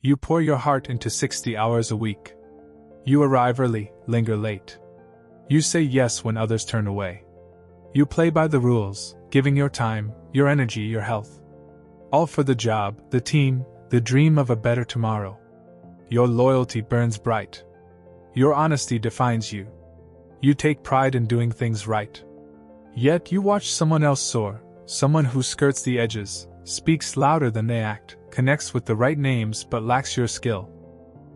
You pour your heart into 60 hours a week. You arrive early, linger late. You say yes when others turn away. You play by the rules, giving your time, your energy, your health. All for the job, the team, the dream of a better tomorrow. Your loyalty burns bright. Your honesty defines you. You take pride in doing things right. Yet you watch someone else soar, someone who skirts the edges, speaks louder than they act, connects with the right names but lacks your skill.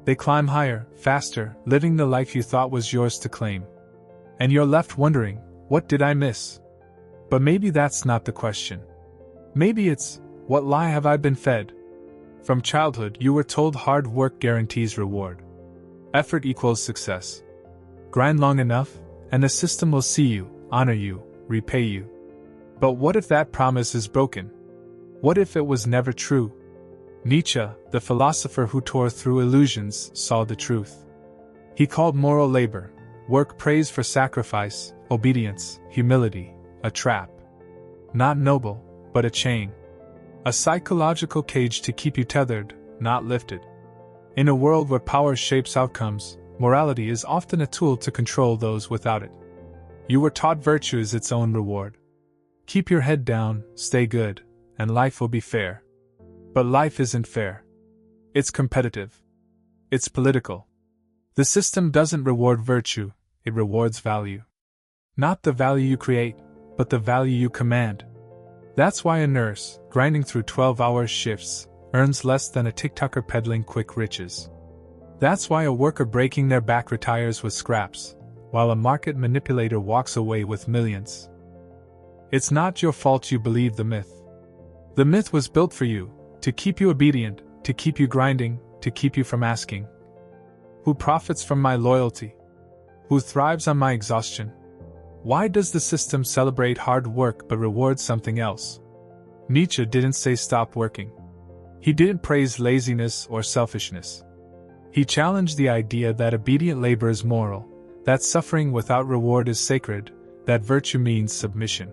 They climb higher, faster, living the life you thought was yours to claim. And you're left wondering, what did I miss? But maybe that's not the question. Maybe it's, what lie have I been fed? From childhood you were told hard work guarantees reward. Effort equals success. Grind long enough, and the system will see you, honor you, repay you. But what if that promise is broken? What if it was never true? Nietzsche, the philosopher who tore through illusions, saw the truth. He called moral labor, work praised for sacrifice, obedience, humility, a trap. Not noble, but a chain. A psychological cage to keep you tethered, not lifted. In a world where power shapes outcomes, morality is often a tool to control those without it. You were taught virtue is its own reward. Keep your head down, stay good, and life will be fair. But life isn't fair. It's competitive. It's political. The system doesn't reward virtue, it rewards value. Not the value you create, but the value you command. That's why a nurse, grinding through 12-hour shifts, earns less than a TikToker peddling quick riches. That's why a worker breaking their back retires with scraps, while a market manipulator walks away with millions. It's not your fault you believe the myth. The myth was built for you, to keep you obedient, to keep you grinding, to keep you from asking, who profits from my loyalty? Who thrives on my exhaustion? Why does the system celebrate hard work but reward something else? Nietzsche didn't say stop working. He didn't praise laziness or selfishness. He challenged the idea that obedient labor is moral, that suffering without reward is sacred, that virtue means submission.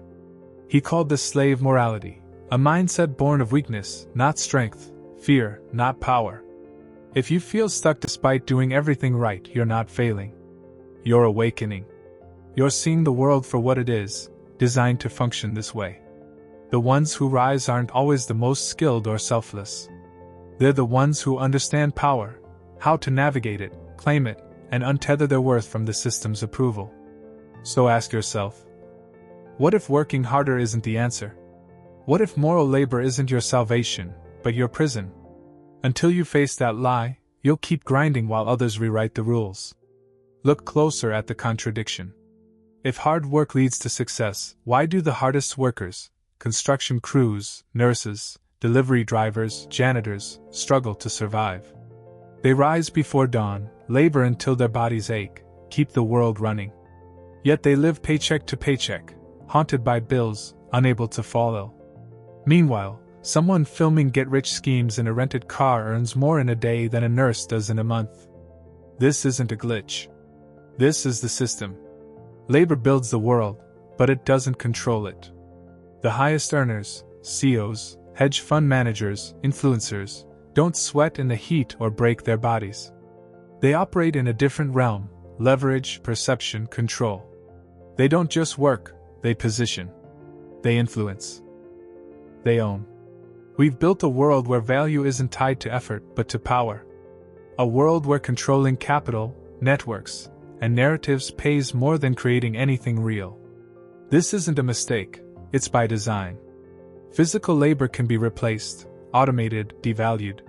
He called the slave morality, a mindset born of weakness, not strength, fear, not power. If you feel stuck despite doing everything right, you're not failing. You're awakening. You're seeing the world for what it is, designed to function this way. The ones who rise aren't always the most skilled or selfless. They're the ones who understand power, how to navigate it, claim it, and untether their worth from the system's approval. So ask yourself, what if working harder isn't the answer? What if moral labor isn't your salvation, but your prison? Until you face that lie, you'll keep grinding while others rewrite the rules. Look closer at the contradiction. If hard work leads to success, why do the hardest workers, construction crews, nurses, delivery drivers, janitors, struggle to survive? They rise before dawn, labor until their bodies ache, keep the world running. Yet they live paycheck to paycheck, haunted by bills, unable to fall ill. Meanwhile, someone filming get-rich schemes in a rented car earns more in a day than a nurse does in a month. This isn't a glitch. This is the system. Labor builds the world, but it doesn't control it. The highest earners, CEOs, hedge fund managers, influencers, don't sweat in the heat or break their bodies. They operate in a different realm: leverage, perception, control. They don't just work, they position. They influence. They own. We've built a world where value isn't tied to effort but to power. A world where controlling capital, networks, and narratives pays more than creating anything real. This isn't a mistake, it's by design. Physical labor can be replaced, automated, devalued.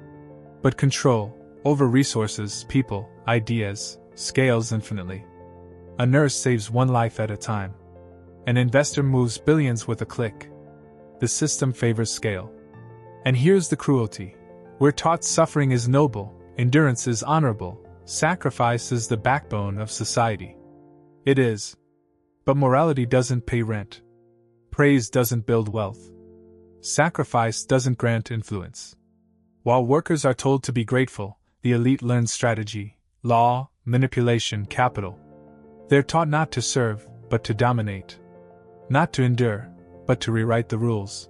But control, over resources, people, ideas, scales infinitely. A nurse saves one life at a time. An investor moves billions with a click. The system favors scale. And here's the cruelty. We're taught suffering is noble, endurance is honorable, sacrifice is the backbone of society. It is. But morality doesn't pay rent. Praise doesn't build wealth. Sacrifice doesn't grant influence. While workers are told to be grateful, the elite learn strategy, law, manipulation, capital. They're taught not to serve, but to dominate. Not to endure, but to rewrite the rules.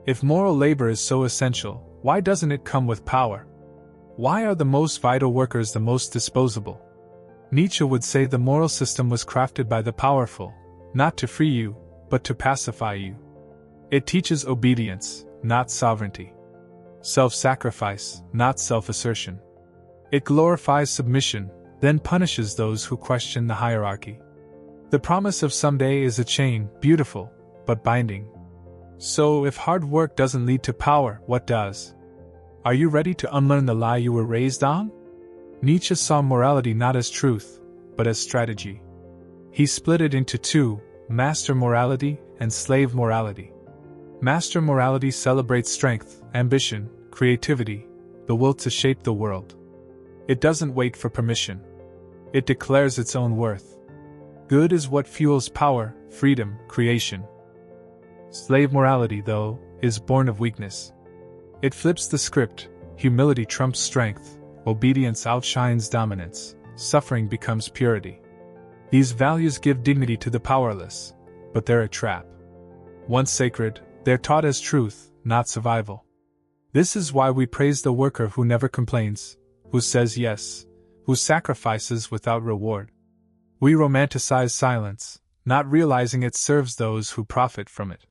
If moral labor is so essential, why doesn't it come with power? Why are the most vital workers the most disposable? Nietzsche would say the moral system was crafted by the powerful, not to free you, but to pacify you. It teaches obedience, not sovereignty. Self-sacrifice, not self-assertion. It glorifies submission, then punishes those who question the hierarchy. The promise of someday is a chain, beautiful, but binding. So if hard work doesn't lead to power, what does? Are you ready to unlearn the lie you were raised on? Nietzsche saw morality not as truth, but as strategy. He split it into two, master morality and slave morality. Master morality celebrates strength, ambition, creativity, the will to shape the world. It doesn't wait for permission. It declares its own worth. Good is what fuels power, freedom, creation. Slave morality, though, is born of weakness. It flips the script, humility trumps strength, obedience outshines dominance, suffering becomes purity. These values give dignity to the powerless, but they're a trap. Once sacred, they're taught as truth, not survival. This is why we praise the worker who never complains, who says yes, who sacrifices without reward. We romanticize silence, not realizing it serves those who profit from it.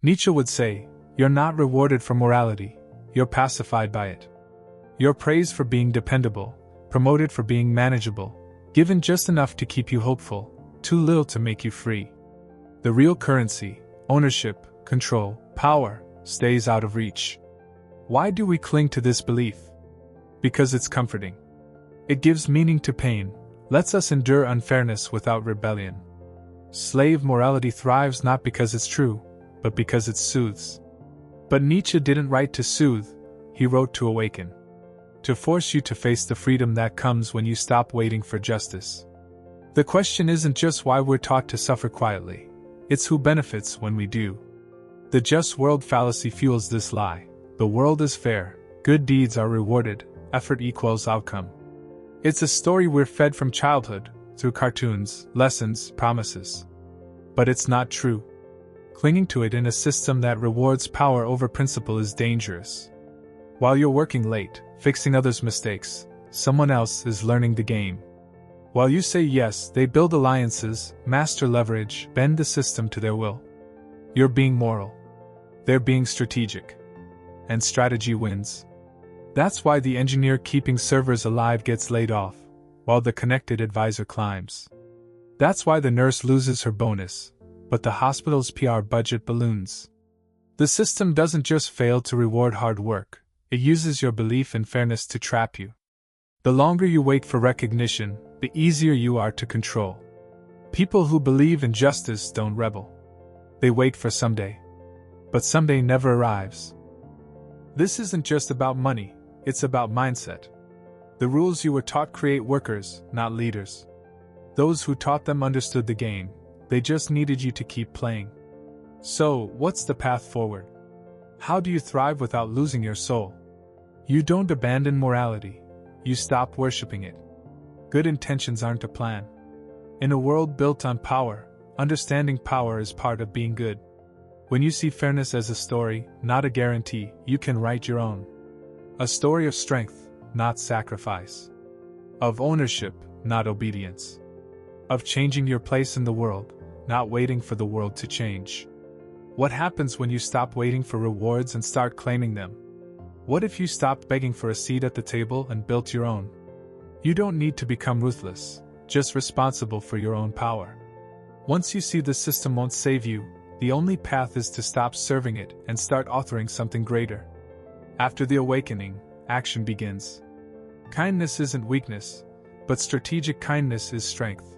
Nietzsche would say, "You're not rewarded for morality, you're pacified by it. You're praised for being dependable, promoted for being manageable, given just enough to keep you hopeful, too little to make you free. The real currency, ownership, control, power, stays out of reach." Why do we cling to this belief? Because it's comforting. It gives meaning to pain, lets us endure unfairness without rebellion. Slave morality thrives not because it's true, but because it soothes. But Nietzsche didn't write to soothe, he wrote to awaken. To force you to face the freedom that comes when you stop waiting for justice. The question isn't just why we're taught to suffer quietly, it's who benefits when we do. The just world fallacy fuels this lie. The world is fair, good deeds are rewarded, effort equals outcome. It's a story we're fed from childhood, through cartoons, lessons, promises. But it's not true. Clinging to it in a system that rewards power over principle is dangerous. While you're working late, fixing others' mistakes, someone else is learning the game. While you say yes, they build alliances, master leverage, bend the system to their will. You're being moral. They're being strategic. And strategy wins. That's why the engineer keeping servers alive gets laid off, while the connected advisor climbs. That's why the nurse loses her bonus, but the hospital's PR budget balloons. The system doesn't just fail to reward hard work, it uses your belief in fairness to trap you. The longer you wait for recognition, the easier you are to control. People who believe in justice don't rebel. They wait for someday. But someday never arrives. This isn't just about money, it's about mindset. The rules you were taught create workers, not leaders. Those who taught them understood the game, they just needed you to keep playing. So, what's the path forward? How do you thrive without losing your soul? You don't abandon morality, you stop worshipping it. Good intentions aren't a plan. In a world built on power, understanding power is part of being good. When you see fairness as a story, not a guarantee, you can write your own. A story of strength, not sacrifice. Of ownership, not obedience. Of changing your place in the world, not waiting for the world to change. What happens when you stop waiting for rewards and start claiming them? What if you stopped begging for a seat at the table and built your own? You don't need to become ruthless, just responsible for your own power. Once you see the system won't save you, the only path is to stop serving it and start authoring something greater. After the awakening, action begins. Kindness isn't weakness, but strategic kindness is strength.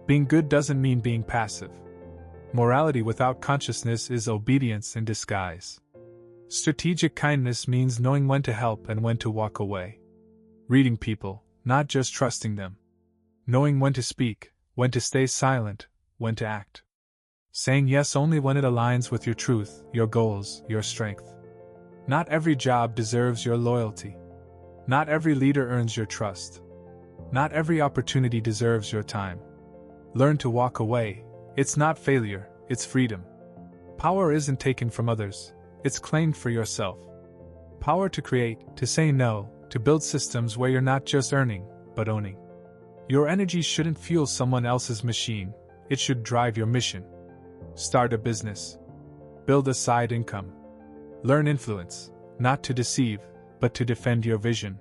Being good doesn't mean being passive. Morality without consciousness is obedience in disguise. Strategic kindness means knowing when to help and when to walk away. Reading people, not just trusting them. Knowing when to speak, when to stay silent, when to act. Saying yes only when it aligns with your truth, your goals, your strength. Not every job deserves your loyalty. Not every leader earns your trust. Not every opportunity deserves your time. Learn to walk away. It's not failure, it's freedom. Power isn't taken from others, it's claimed for yourself. Power to create, to say no, To build systems where you're not just earning, but owning. Your energy shouldn't fuel someone else's machine, it should drive your mission. Start a business. Build a side income. Learn influence, not to deceive, but to defend your vision.